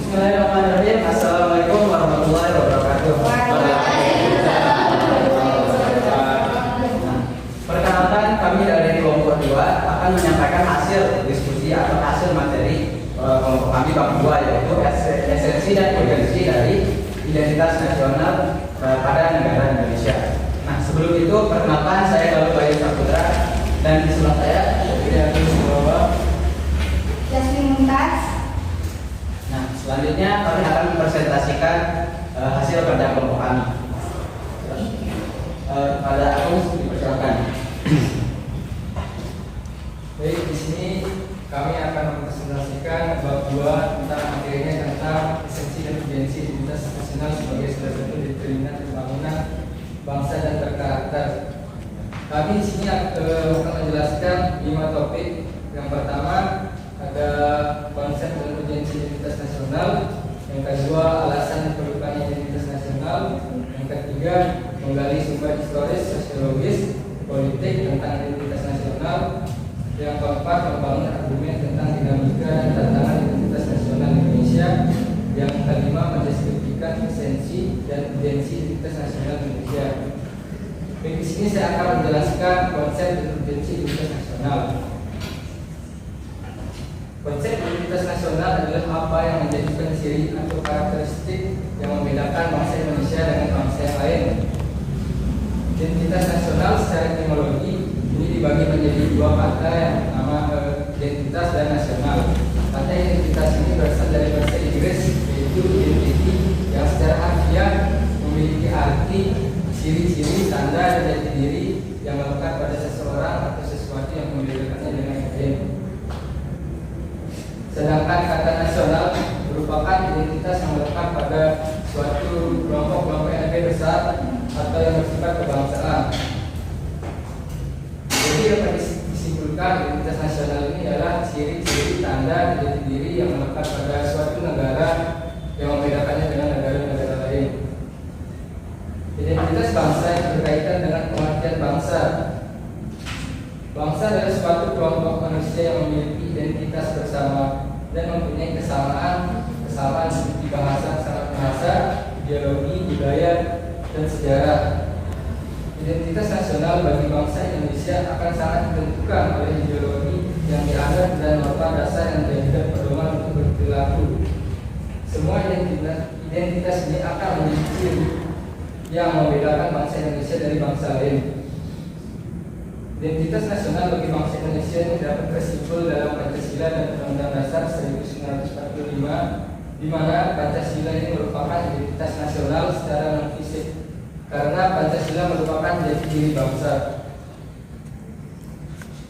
Bismillahirrahmanirrahim. Assalamualaikum warahmatullahi wabarakatuh. Perkenalkan, kami dari kelompok 2 akan menyampaikan hasil diskusi atau hasil materi kelompok kami bab 2, yaitu esensi dan urgensi dari identitas nasional pada negara Indonesia. Nah, sebelum itu perkenalkan, saya Galuh Bayu Saputra, dan di sebelah saya tidak Jasmine Mumtaz. Nah, selanjutnya kami akan mempresentasikan hasil kerja kelompok kami. Pada aku dipersilakan. Baik, di sini kami akan mempresentasikan bab 2 tentang materinya tentang esensi dan urgensi identitas nasional sebagai salah satu determinan pembangunan bangsa dan berkarakter. Kami di sini akan menjelaskan 5 topik. Yang pertama ada konsep dan urgensi identitas nasional. Yang kedua, alasan diperlukannya identitas nasional. Yang ketiga, menggali sumber historis, sosiologis, politik tentang identitas nasional. Yang keempat, membangun argumen tentang dinamika dan tantangan identitas nasional Indonesia. Yang kelima, mendeskripsikan esensi dan urgensi identitas nasional Indonesia. Di sini saya akan menjelaskan konsep dan urgensi identitas nasional. Konsep identitas nasional adalah apa yang menjadikan ciri atau karakteristik yang membedakan bangsa Indonesia dengan bangsa yang lain. Identitas nasional secara etimologi ini dibagi menjadi 2 kata, yang pertama identitas dan nasional. Kata identitas ini berasal dari bahasa Inggris, yaitu identity, yang secara harfiah memiliki arti ciri-ciri, tanda, dan jati diri yang melekat pada seseorang atau sesuatu yang membedakannya dengan yang lain. Sedangkan kata nasional merupakan identitas yang melekat pada suatu kelompok yang lebih besar atau yang bersifat kebangsaan. Jadi dapat disimpulkan identitas nasional ini adalah ciri-ciri, tanda, dan jati diri yang melekat pada suatu negara yang membedakannya dengan negara-negara lain. Identitas bangsa yang berkaitan dengan pengertian bangsa. Bangsa adalah suatu kelompok manusia yang memiliki identitas bersama dan mempunyai kesamaan seperti bahasa, ideologi, budaya, dan sejarah. Identitas nasional bagi bangsa Indonesia akan sangat ditentukan oleh ideologi yang dianggap dan norma dasar yang dijadikan pedoman untuk berperilaku. Semua identitas ini akan menjadi ciri yang membedakan bangsa Indonesia dari bangsa lain. Identitas nasional bagi bangsa Indonesia ini dapat tersimpul dalam Pancasila dan Undang-Undang Dasar 1945, di mana Pancasila ini merupakan identitas nasional secara non-fisik, karena Pancasila merupakan jati diri bangsa.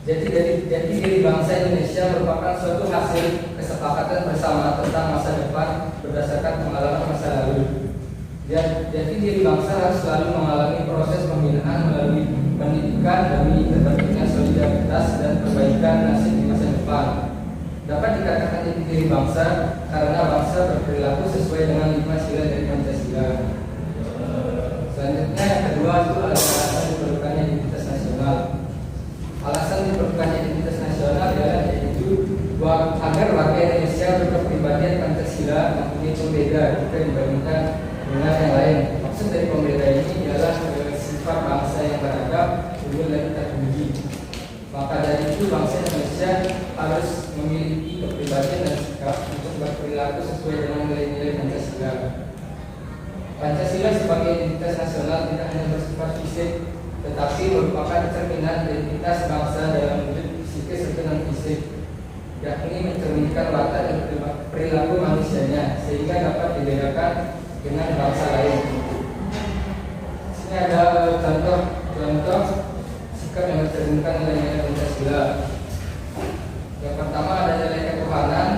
Jati diri bangsa Indonesia merupakan suatu hasil kesepakatan bersama tentang masa depan berdasarkan pengalaman masa lalu. Jati diri bangsa harus selalu mengalami proses pembinaan melalui pendidikan demi terbentuknya solidaritas dan perbaikan nasib di masa depan. Dapat dikatakan jati diri bangsa karena bangsa berperilaku sesuai dengan 5 sila dari Pancasila. Selanjutnya yang kedua itu adalah alasan diperlukannya identitas nasional. Alasan diperlukannya identitas nasional adalah yaitu agar warga Indonesia berkepribadian Pancasila mempunyai pembeda jika dibandingkan dengan yang lain. Maksud dari pembeda ini adalah sifat bangsa yang beragam, unggul dan terpuji. Maka dari itu bangsa Indonesia harus memiliki kepribadian dan sikap untuk berperilaku sesuai dengan nilai-nilai Pancasila. Pancasila sebagai identitas nasional tidak hanya bersifat fisik, tetapi merupakan cerminan identitas bangsa dalam wujud psikis serta non-fisik, yakni mencerminkan watak dan perilaku manusianya sehingga dapat dibedakan dengan bangsa lain. Ini ada contoh sikap yang mencerminkan nilai-nilai Pancasila. Yang pertama ada nilai ketuhanan,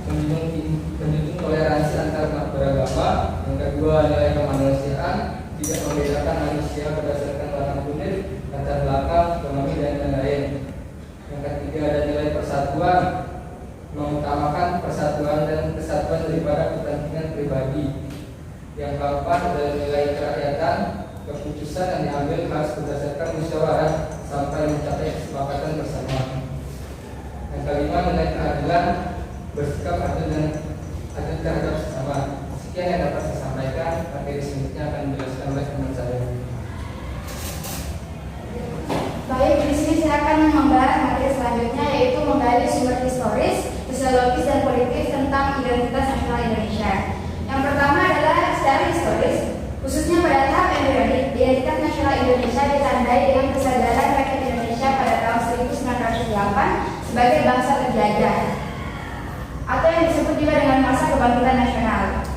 menjunjung toleransi antar beragama. Yang kedua nilai kemanusiaan, tidak membedakan manusia berdasarkan warna kulit, latar belakang, ekonomi, dan lain-lain. Yang ketiga ada nilai persatuan, mengutamakan persatuan dan kesatuan daripada kepentingan pribadi. Yang keempat adalah nilai kerakyatan, keputusan yang diambil harus berdasarkan musyawarah sampai mencapai kesepakatan bersama. Yang kelima nilai keadilan, bersikap adil terhadap bersama. Sekian yang dapat saya sampaikan. Materi selanjutnya akan dijelaskan oleh teman saya. Baik, di sini saya akan membahas materi selanjutnya, yaitu menggali sumber historis, sosiologis, dan politis tentang identitas nasional Indonesia. Yang pertama adalah secara historis, khususnya pada tahap embrionik, identitas nasional Indonesia ditandai dengan kesadaran rakyat Indonesia pada tahun 1908 sebagai bangsa terjajah, atau yang disebut juga dengan masa kebangkitan nasional.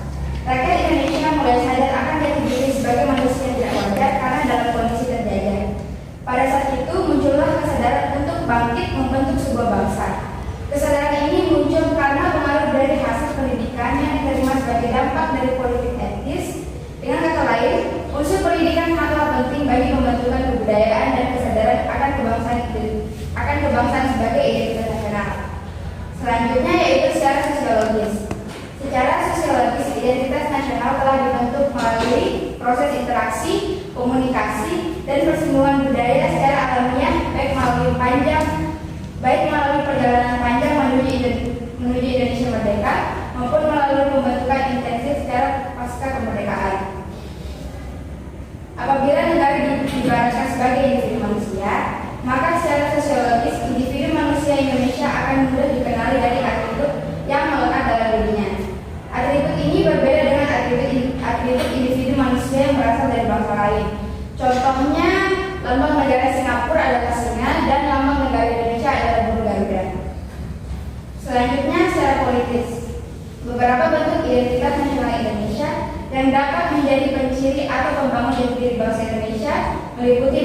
Rakyat Indonesia mulai sadar akan jati diri sebagai manusia yang tidak wajar karena dalam kondisi terjajah. Pada saat itu muncullah kesadaran untuk bangkit membentuk sebuah bangsa. Kesadaran ini muncul karena pengaruh dari hasil pendidikan yang diterima sebagai dampak dari politik etis. Dengan kata lain, unsur pendidikan sangatlah penting bagi pembentukan kebudayaan dan kesadaran akan kebangsaan sebagai identitas nasional. Selanjutnya yaitu secara sosiologis. Secara sosiologis, identitas nasional telah dibentuk melalui proses interaksi, komunikasi, dan persinggungan budaya secara alamiah, baik melalui perjalanan panjang menuju Indonesia merdeka maupun melalui pembentukan intensif secara pasca kemerdekaan. Apabila negara diibaratkan sebagai individu manusia, maka secara sosiologis individu manusia Indonesia akan mudah dikenali dari atribut yang melekat dalam dirinya. Atribut ini berbeda dengan atribut individu manusia yang berasal dari bangsa lain. Contohnya, lambang negara Singapura adalah singa dan lambang negara Indonesia adalah burung Garuda. Selanjutnya secara politis, beberapa bentuk identitas nasional Indonesia yang dapat menjadi penciri atau pembangun jati diri bangsa Indonesia meliputi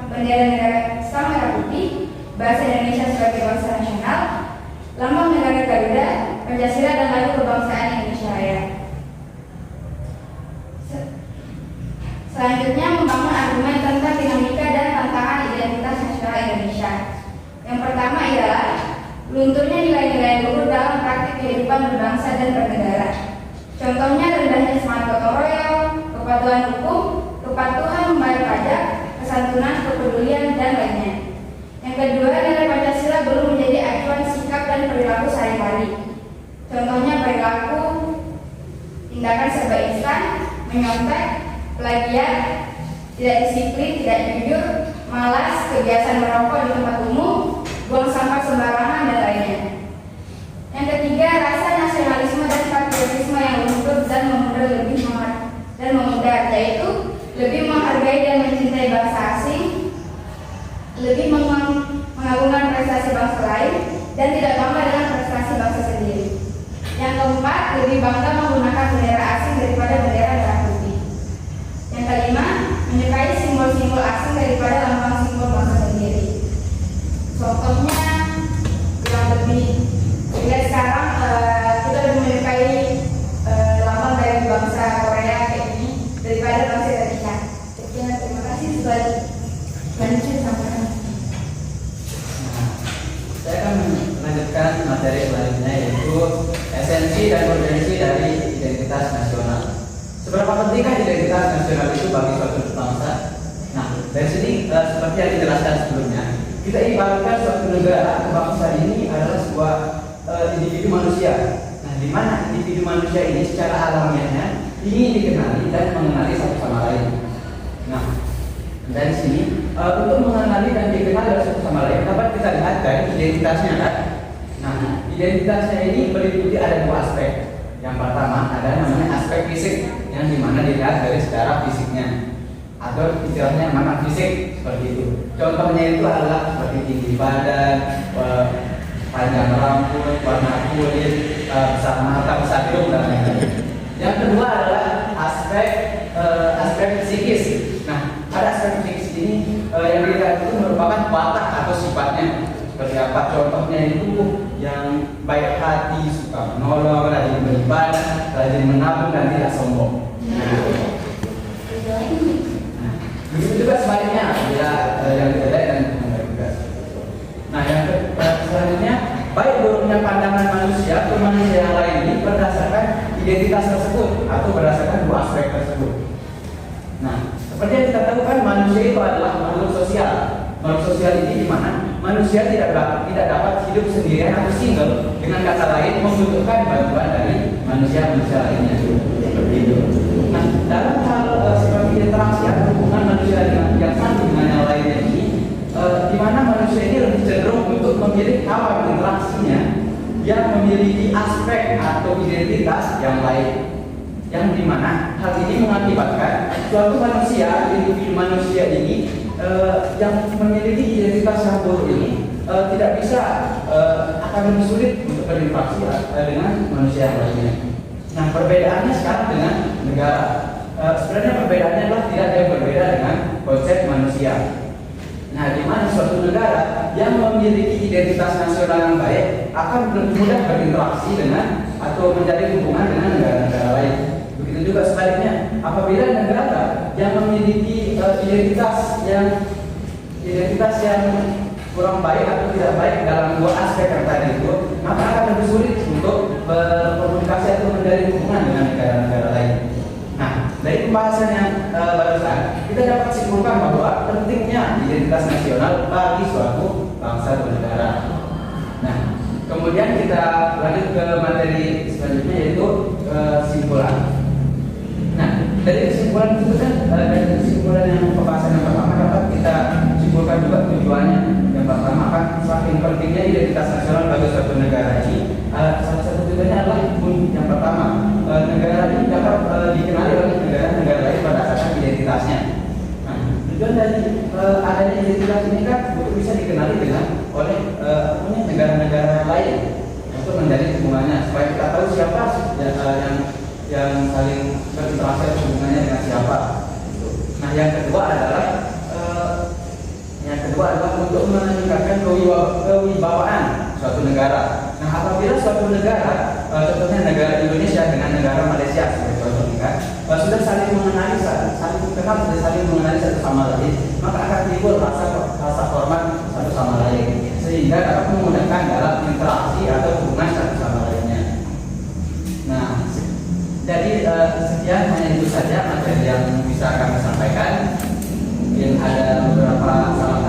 bendera negara Sang Merah Putih, bahasa Indonesia sebagai bahasa nasional, lambang negara Garuda, Pancasila, dan lagu kebangsaan Indonesia Raya. Selanjutnya membangun argumen tentang dinamika dan tantangan identitas nasional Indonesia. Yang pertama ialah lunturnya nilai-nilai luhur dalam praktik kehidupan berbangsa dan bernegara. Contohnya rendahnya semangat gotong royong, kepatuhan hukum, kepatuhan membayar pajak, kesantunan, kepedulian, dan lainnya. Yang kedua, nilai Pancasila belum menjadi acuan sikap dan perilaku sehari-hari. Contohnya perilaku tindakan serba instan, menyontek, plagiat, tidak disiplin, tidak jujur, malas, kebiasaan merokok di tempat umum, buang sampah sembarangan, dan lainnya. Yang ketiga, rasa nasionalisme dan patriotisme yang luntur dan memudar, yaitu lebih menghargai dan mencintai bangsa asing, lebih mengagungkan prestasi bangsa lain, dan tidak bangga dengan prestasi bangsa sendiri. Yang keempat, lebih bangga menggunakan bendera asing daripada bendera merah putih. Yang kelima, menyukai simbol-simbol asing daripada lambang simbol bangsa sendiri. Contohnya yang lebih lihat sekarang, kita lebih menyukai lambang dari bangsa Korea kayak ini daripada bangsa Indonesia. Sekian, terima kasih sudah lanjut sampai. Saya akan melanjutkan materi selanjutnya, yaitu esensi dan urgensi dari identitas nasional. Seberapa pentingkah identitas nasional itu bagi suatu bangsa? Nah, dari sini seperti yang dijelaskan sebelumnya, kita ibaratkan suatu negara atau bangsa ini adalah sebuah individu manusia. Nah, di mana individu manusia ini secara alamiahnya ingin dikenali dan mengenali satu sama lain. Nah, dari sini untuk mengenali dan dikenal dari satu sama lain dapat kita lihat dari identitasnya kan. Nah, identitasnya ini meliputi ada dua aspek. Yang pertama ada namanya aspek fisik, yang dimana dilihat dari secara fisiknya atau istilahnya memang fisik seperti itu. Contohnya itu adalah seperti tinggi badan, panjang rambut, warna kulit, besar mata, besar hidung, dan lain-lain. Yang kedua adalah aspek psikis. Nah, ada aspek psikis ini yang dilihat itu merupakan watak atau sifatnya. Seperti apa? Contohnya itu yang baik hati, suka menolong, rajin beribadah, rajin menabung, dan tidak sombong. Begitu juga sebaliknya, bila yang jelek dan yang juga. Nah, yang selanjutnya, baik buruknya pandangan manusia ke manusia yang lain ini berdasarkan identitas tersebut atau berdasarkan dua aspek tersebut. Nah, seperti yang kita tahu kan, manusia itu adalah makhluk sosial. Makhluk sosial ini di mana manusia tidak dapat hidup sendirian atau single. Dengan kata lain, membutuhkan bantuan dari manusia-manusia lainnya. Seperti itu. Nah, dalam hal seperti interaksi atau hubungan manusia dengan yang satu dengan yang lainnya ini, di mana manusia ini lebih cenderung untuk memilih kawan interaksinya yang memiliki aspek atau identitas yang lain, yang dimana hal ini mengakibatkan suatu manusia, individu manusia ini yang memiliki identitas yang buruk ini tidak bisa akan lebih sulit untuk berinteraksi dengan manusia yang lainnya. Nah, perbedaannya sekarang dengan negara, sebenarnya perbedaannya adalah tidak ada yang berbeda dengan konsep manusia. Nah, di mana suatu negara yang memiliki identitas nasional yang baik akan lebih mudah berinteraksi dengan atau menjalin hubungan dengan negara-negara lain. Begitu juga sebaliknya, apabila negara yang memiliki identitas yang kurang baik atau tidak baik dalam dua aspek yang tadi itu, maka akan lebih sulit untuk berkomunikasi atau menjalin hubungan dengan negara-negara lain. Nah, dari pembahasan yang barusan, kita dapat simpulkan bahwa pentingnya identitas nasional bagi suatu bangsa atau negara. Nah, kemudian kita lanjut ke materi selanjutnya, yaitu kesimpulan. Nah, dari kesimpulan itu kan, dari kesimpulan yang pembahasan yang pertama dapat kita simpulkan juga tujuannya. Yang pertama kan semakin pentingnya identitas nasional bagi suatu negara ini. Salah satu tujuannya adalah yang pertama, negara ini dapat dikenali oleh negara-negara lain berdasarkan identitasnya. Nah, tujuan dari adanya identitas ini kan untuk bisa dikenali oleh negara-negara lain untuk menjadi hubungannya, supaya kita tahu siapa yang saling berinteraksi hubungannya dengan siapa. Nah, yang kedua adalah untuk meningkatkan kewibawaan suatu negara. Nah, apabila suatu negara, contohnya negara Indonesia dengan negara Malaysia sebagai contoh kan, sudah saling mengenali, saling mengenali satu sama lain, maka akan timbul rasa hormat satu sama lain, sehingga dapat memudahkan dalam interaksi atau hubungan satu sama lainnya. Nah, jadi sekian, hanya itu saja materi yang bisa kami sampaikan. Mungkin ada beberapa salah